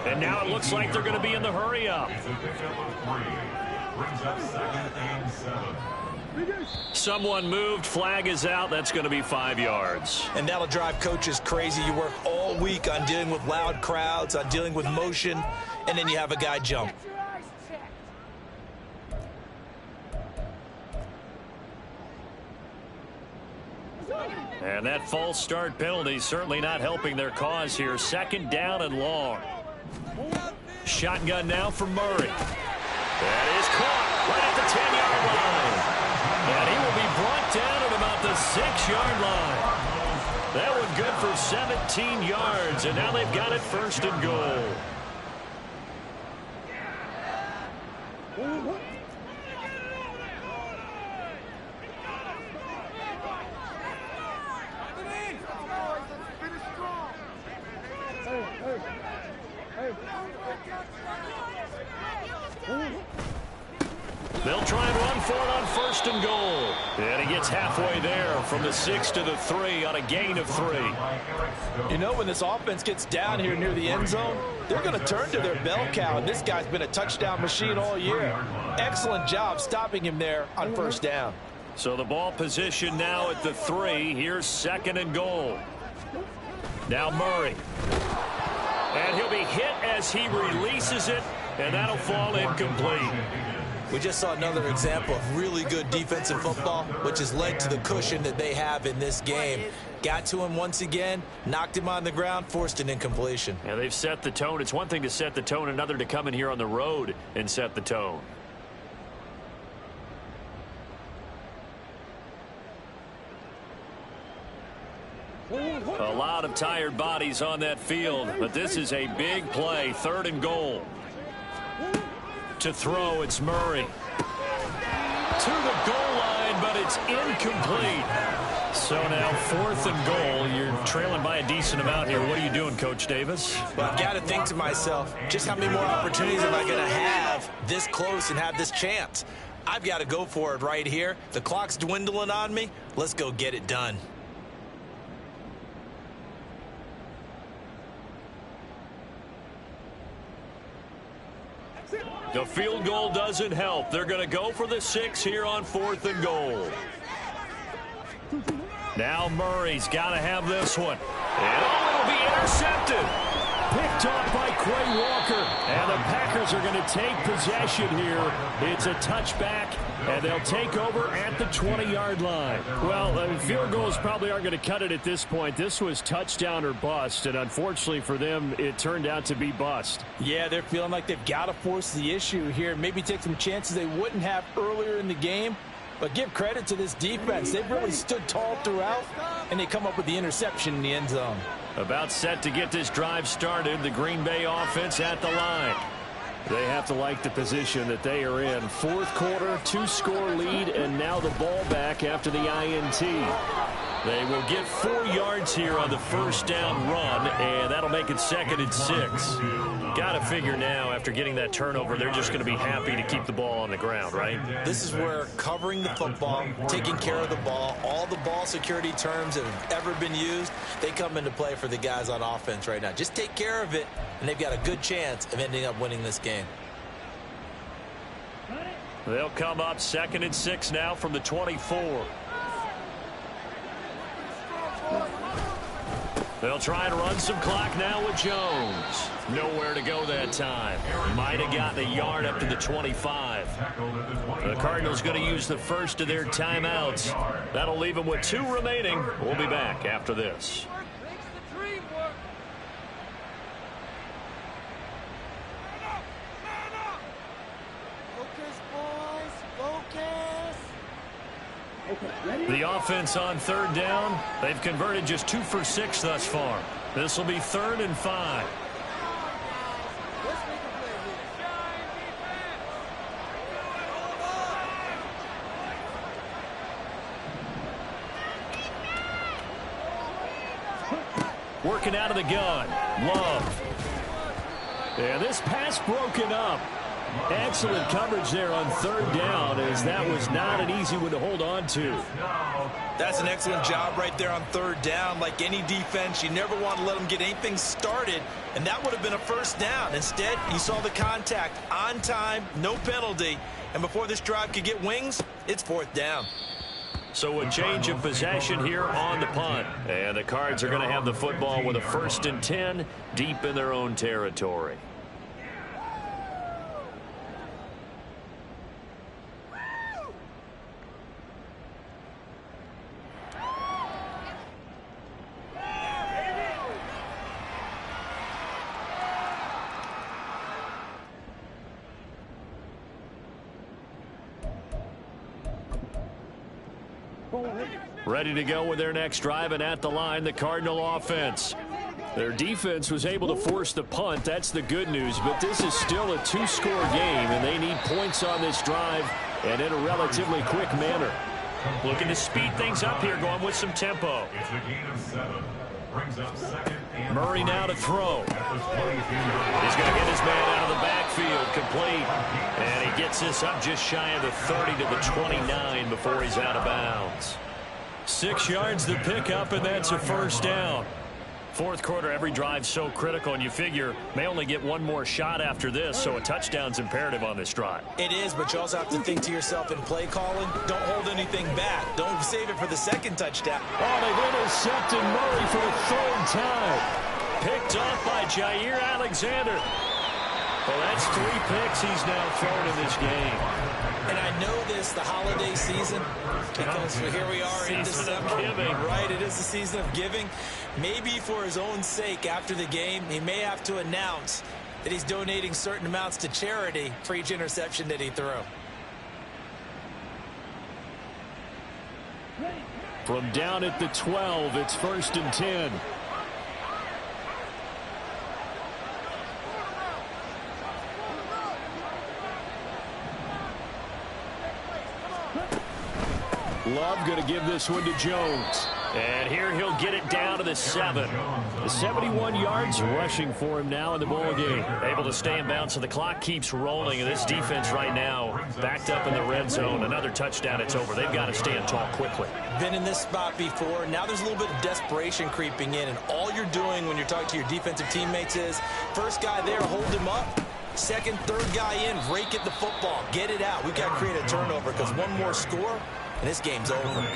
And now it looks like they're going to be in the hurry-up. Brings up second and 7. Someone moved, flag is out. That's going to be 5 yards. And that'll drive coaches crazy. You work all week on dealing with loud crowds, on dealing with motion, and then you have a guy jump. And that false start penalty certainly not helping their cause here. Second down and long. Shotgun now for Murray. That is caught right at the 10-yard line. And he will be brought down at about the 6-yard line. That one good for 17 yards, and now they've got it first and goal. They'll try and run for it on first and goal. And he gets halfway there from the 6 to the 3 on a gain of 3. You know, when this offense gets down here near the end zone, they're going to turn to their bell cow, and this guy's been a touchdown machine all year. Excellent job stopping him there on first down. So the ball position now at the 3. Here's second and goal. Now Murray. And he'll be hit as he releases it, and that'll fall incomplete. We just saw another example of really good defensive football, which has led to the cushion that they have in this game. Got to him once again, knocked him on the ground, forced an incompletion. Yeah, they've set the tone. It's one thing to set the tone, another to come in here on the road and set the tone. A lot of tired bodies on that field, but this is a big play. Third and goal. To throw, it's Murray. To the goal line, but it's incomplete. So now fourth and goal. You're trailing by a decent amount here. What are you doing, Coach Davis? Well, I've got to think to myself, just how many more opportunities am I going to have this close and have this chance? I've got to go for it right here. The clock's dwindling on me. Let's go get it done. The field goal doesn't help. They're going to go for the 6 here on fourth and goal. Now Murray's got to have this one. And it'll be intercepted. Picked off by Quay Walker. And the Packers are going to take possession here. It's a touchback, and they'll take over at the 20-yard line. Well, field goals probably aren't going to cut it at this point. This was touchdown or bust, and unfortunately for them, it turned out to be bust. Yeah, they're feeling like they've got to force the issue here. Maybe take some chances they wouldn't have earlier in the game. But give credit to this defense. They've really stood tall throughout, and they come up with the interception in the end zone. About set to get this drive started. The Green Bay offense at the line. They have to like the position that they are in. Fourth quarter, 2-score lead, and now the ball back after the INT. They will get 4 yards here on the first down run, and that'll make it 2nd and 6. Got to figure now, after getting that turnover, they're just going to be happy to keep the ball on the ground, right? This is where covering the football, taking care of the ball, all the ball security terms that have ever been used, they come into play for the guys on offense right now. Just take care of it, and they've got a good chance of ending up winning this game. They'll come up 2nd and 6 now from the 24. They'll try and run some clock now with Jones. Nowhere to go that time. Might have gotten a yard up to the 25. The Cardinals going to use the first of their timeouts. That'll leave them with 2 remaining. We'll be back after this. The offense on 3rd down. They've converted just 2 for 6 thus far. This will be 3rd and 5. Working out of the gun. Love. And this pass broken up. Excellent coverage there on 3rd down, as that was not an easy one to hold on to. That's an excellent job right there on 3rd down. Like any defense, you never want to let them get anything started, and that would have been a first down. Instead, you saw the contact on time, no penalty, and before this drive could get wings, it's 4th down. So a change of possession here on the punt. And the Cards are going to have the football with a 1st and 10 deep in their own territory. Ready to go with their next drive, and at the line, the Cardinal offense. Their defense was able to force the punt. That's the good news, but this is still a 2-score game, and they need points on this drive and in a relatively quick manner. Looking to speed things up here, going with some tempo. It's a gain of 7. Brings up 2nd and Murray now to throw. He's going to get his man out of the backfield, complete. And he gets this up just shy of the 30 to the 29 before he's out of bounds. 6 yards to pick up, and that's a first down. Fourth quarter, every drive so critical, and you figure may only get one more shot after this, so a touchdown's imperative on this drive. It is, but you also have to think to yourself in play calling, don't hold anything back. Don't save it for the 2nd touchdown. Oh, they've intercepted Murray for the 3rd time. Picked off by Jair Alexander. Well, that's 3 picks he's now thrown in this game. And I know this, the holiday season, because here we are in December. Season of giving. Right, it is the season of giving. Maybe for his own sake after the game, he may have to announce that he's donating certain amounts to charity for each interception that he threw. From down at the 12, it's 1st and 10. Love going to give this one to Jones. And here he'll get it down to the 7. The 71 yards rushing for him now in the ball game. Able to stay in bounds, so the clock keeps rolling. And this defense right now backed up in the red zone. Another touchdown, it's over. They've got to stand tall quickly. Been in this spot before. Now there's a little bit of desperation creeping in. And all you're doing when you're talking to your defensive teammates is, first guy there, hold him up. 2nd, 3rd guy in, rake at the football. Get it out. We've got to create a turnover because one more score, and this game's over.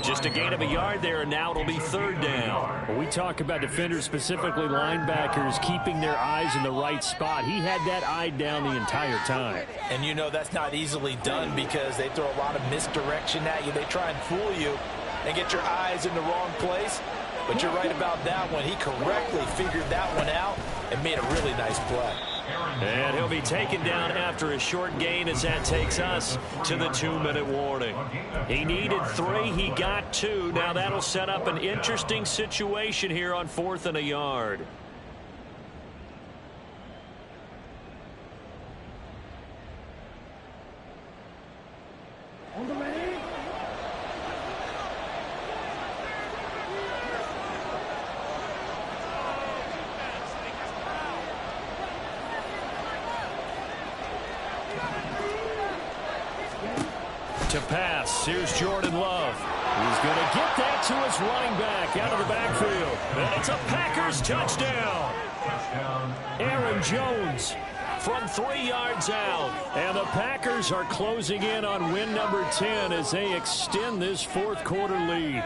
Just a gain of a yard there, and now it'll be 3rd down. When we talk about defenders, specifically linebackers, keeping their eyes in the right spot. He had that eye down the entire time. And you know that's not easily done because they throw a lot of misdirection at you. They try and fool you and get your eyes in the wrong place. But you're right about that one. He correctly figured that one out and made a really nice play. And he'll be taken down after a short gain as that takes us to the 2-minute warning. He needed 3. He got 2. Now that'll set up an interesting situation here on 4th and a yard. to pass. Here's Jordan Love. He's going to get that to his running back out of the backfield. And it's a Packers touchdown. Aaron Jones from 3 yards out. And the Packers are closing in on win number 10 as they extend this fourth quarter lead.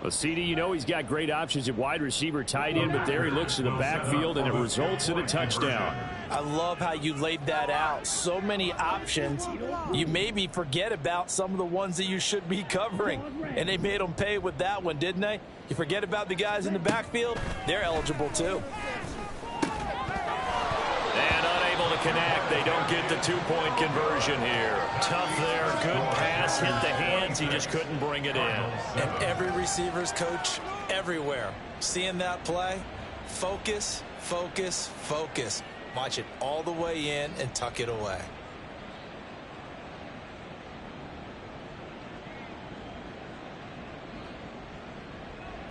Well, CD, you know he's got great options at wide receiver, tight end, but there he looks to the backfield, and it results in a touchdown. I love how you laid that out. So many options. You maybe forget about some of the ones that you should be covering, and they made them pay with that one, didn't they? You forget about the guys in the backfield, they're eligible too. And unable to connect. They don't get the 2-point conversion here. Tough there. Good pass. Hit the hands. He just couldn't bring it in. And every receiver's coach everywhere. Seeing that play, focus, focus, focus. Watch it all the way in and tuck it away.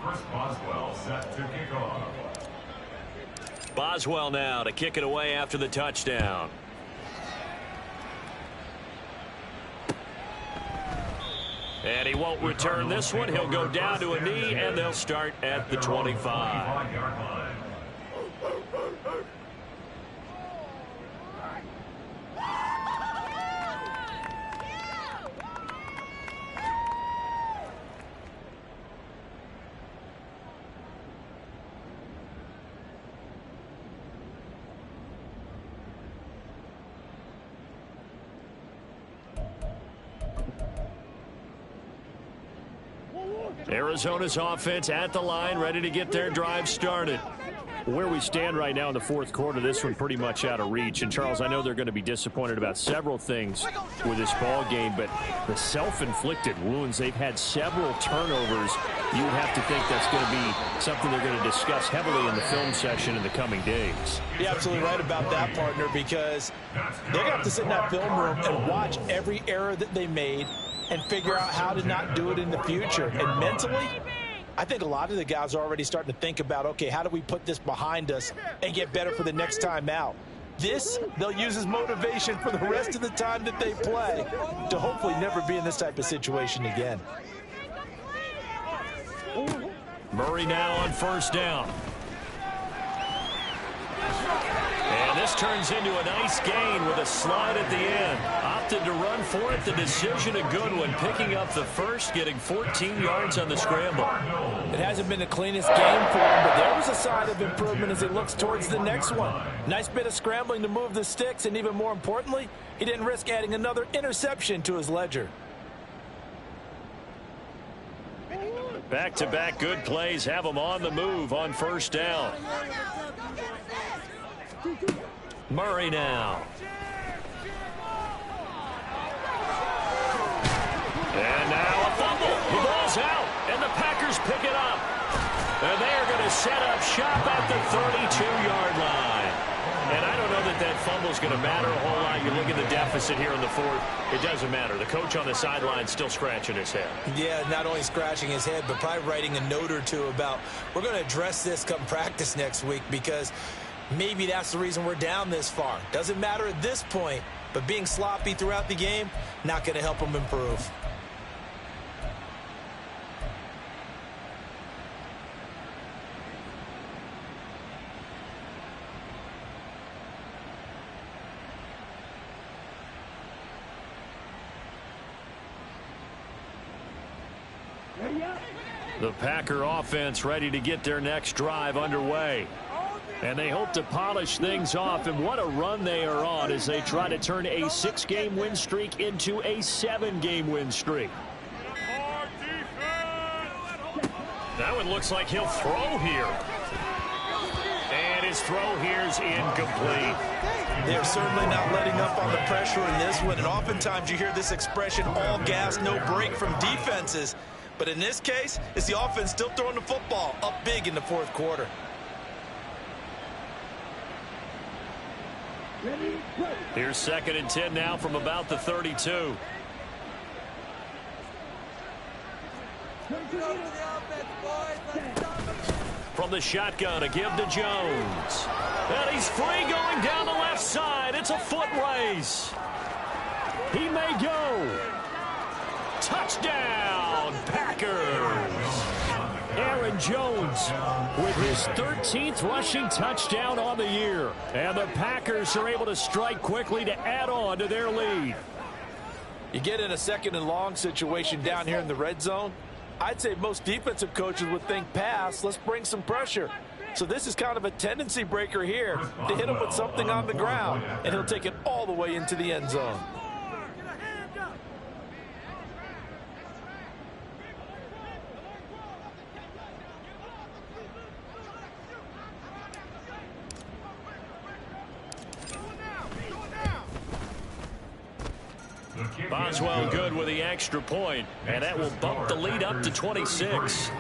Chris Boswell set to kick off. Boswell now to kick it away after the touchdown. And he won't return this one. He'll go down to a knee, and they'll start at the 25. Arizona's offense at the line, ready to get their drive started. Where we stand right now in the fourth quarter, this one pretty much out of reach. And, Charles, I know they're going to be disappointed about several things with this ball game, but the self-inflicted wounds, they've had several turnovers. You would have to think that's going to be something they're going to discuss heavily in the film session in the coming days. You're absolutely right about that, partner, because they're going to have to sit in that film room and watch every error that they made and figure out how to not do it in the future. And mentally, I think a lot of the guys are already starting to think about, okay, how do we put this behind us and get better for the next time out? This, they'll use as motivation for the rest of the time that they play to hopefully never be in this type of situation again. Murray now on first down. And this turns into a nice gain with a slide at the end. Opted to run for it. The decision a good one. Picking up the first, getting 14 yards on the scramble. It hasn't been the cleanest game for him, but there was a sign of improvement as he looks towards the next one. Nice bit of scrambling to move the sticks, and even more importantly, he didn't risk adding another interception to his ledger. Back-to-back good plays have them on the move on first down. Murray now. And now a fumble. The ball's out, and the Packers pick it up. And they are going to set up shop at the 32-yard line. And I don't know that that fumble is going to matter a whole lot. You look at the deficit here in the fourth. It doesn't matter. The coach on the sideline still scratching his head. Yeah, not only scratching his head, but probably writing a note or two about, we're going to address this come practice next week, because maybe that's the reason we're down this far. Doesn't matter at this point, but being sloppy throughout the game, not going to help them improve. The Packer offense ready to get their next drive underway. And they hope to polish things off, and what a run they are on as they try to turn a 6-game win streak into a 7-game win streak. That one looks like he'll throw here. And his throw here is incomplete. They're certainly not letting up on the pressure in this one, and oftentimes you hear this expression, all gas, no break from defenses. But in this case, it's the offense still throwing the football up big in the fourth quarter. Here's 2nd and 10 now from about the 32. From the shotgun, a give to Jones. And he's free going down the left side. It's a foot race. He may go. Touchdown, Packers. Aaron Jones with his 13th rushing touchdown on the year. And the Packers are able to strike quickly to add on to their lead. You get in a second and long situation down here in the red zone. I'd say most defensive coaches would think pass. Let's bring some pressure. So this is kind of a tendency breaker here to hit him with something on the ground. And he'll take it all the way into the end zone. Boswell good with the extra point, and that will bump the lead up to 26.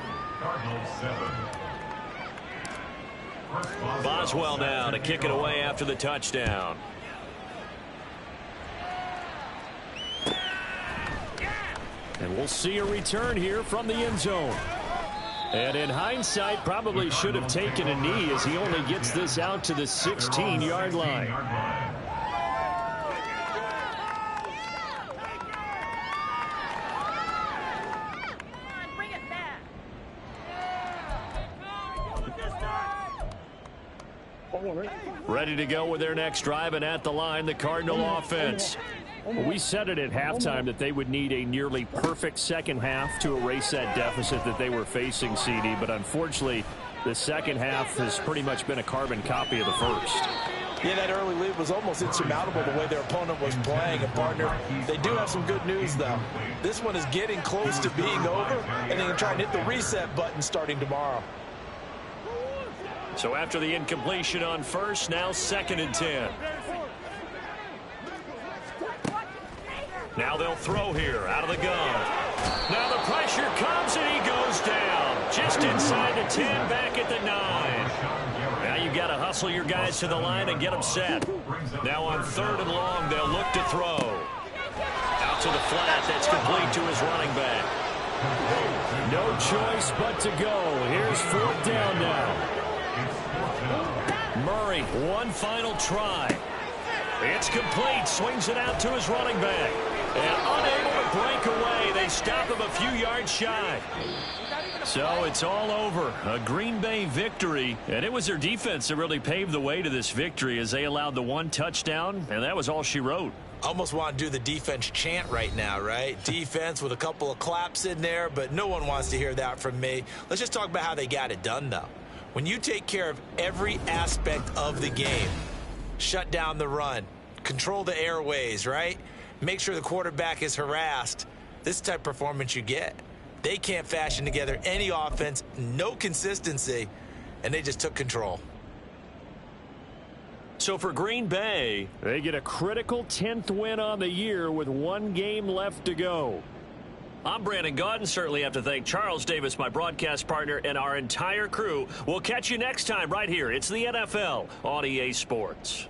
Boswell now to kick it away after the touchdown. And we'll see a return here from the end zone. And in hindsight, probably should have taken a knee as he only gets this out to the 16-yard line. Ready to go with their next drive, and at the line, the Cardinal offense. We said it at halftime that they would need a nearly perfect second half to erase that deficit that they were facing, CD, but unfortunately, the second half has pretty much been a carbon copy of the first. Yeah, that early lead was almost insurmountable the way their opponent was playing. And, partner, they do have some good news, though. This one is getting close to being over, and they can try and hit the reset button starting tomorrow. So after the incompletion on first, now 2nd and 10. Now they'll throw here out of the gun. Now the pressure comes and he goes down. Just inside the 10, back at the 9. Now you've got to hustle your guys to the line and get them set. Now on 3rd and long, they'll look to throw. Out to the flat, that's complete to his running back. No choice but to go. Here's 4th down now. Murray, one final try. It's complete. Swings it out to his running back. And unable to break away. They stop him a few yards shy. So it's all over. A Green Bay victory. And it was their defense that really paved the way to this victory as they allowed the 1 touchdown. And that was all she wrote. Almost want to do the defense chant right now, right? Defense with a couple of claps in there, but no one wants to hear that from me. Let's just talk about how they got it done, though. When you take care of every aspect of the game, shut down the run, control the airways, right? Make sure the quarterback is harassed. This is the type of performance you get. They can't fashion together any offense, no consistency, and they just took control. So for Green Bay, they get a critical 10th win on the year with 1 game left to go. I'm Brandon Gaudin. Certainly have to thank Charles Davis, my broadcast partner, and our entire crew. We'll catch you next time right here. It's the NFL on EA Sports.